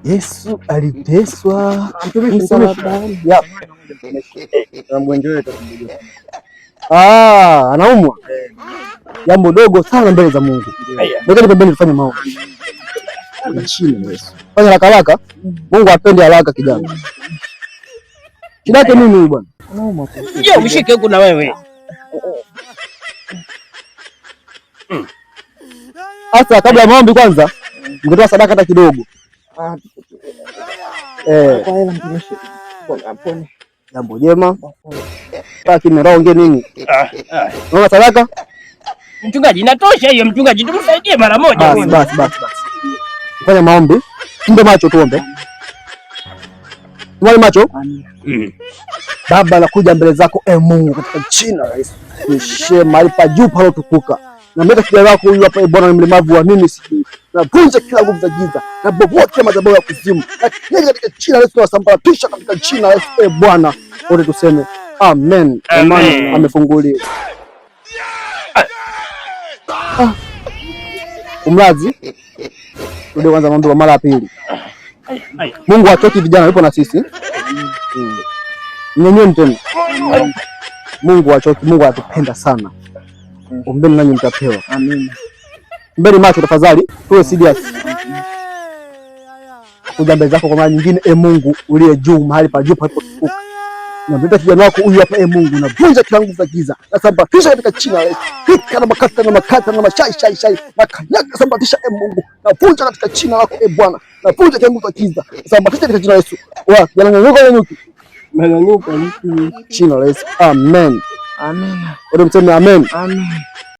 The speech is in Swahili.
Yesu aliteswa msalabani. Anaumwa. Jambo dogo sana mbele za Mungu. Ngoja pembeni tufanye maombi. Fanya haraka haraka. Mungu apende haraka kijana. Shida yake nini bwana? Je, mshike huku na wewe. Sasa kabla ya maombi kwanza, mngetoa sadaka hata kidogo. Jambo jema. Lakini naongea nini? Unaona sadaka? Mchungaji, inatosha hiyo mchungaji, tumsaidie mara moja. Basi. Fanya maombi. Funge macho tuombe. Tuombe macho. Baba, nakuja mbele zako Mungu katika jina la Yesu. Nishe mahali pa juu palotukuka. Na mbele kijana wako huyu hapa Bwana, ni mlemavu wa nini sijui. Navunja kila nguvu za giza. Na bomoa kila madhabahu ya kuzimu. Na katika jina la Yesu tunasambaratisha katika jina la Yesu Bwana. Wote tuseme amen. Imani amefunguliwa. Umlazi. Turudi kwanza maombi kwa mara ya pili. Mungu atoki vijana yupo na sisi. Nyenyeni tena. Mungu achoki, Mungu atupenda sana. Ombeni nanyi mtapewa. Amen. Mbele macho tafadhali, tuwe serious. Kuja mbele zako kwa mara nyingine, Mungu uliye juu, mahali pa juu palipotukuka. Na mbele kijana wako huyu hapa Mungu, navunja kila nguvu za giza. Na sambatisha katika jina la Yesu. Hika na makata na mashai. Na kanyaga sambatisha Mungu. Navunja katika jina lako Bwana. Navunja kila nguvu za giza. Sambatisha katika jina la Yesu. Wa, nyanyuka. Jina la Yesu. Amen. Amen. Wote mseme amen. Amen.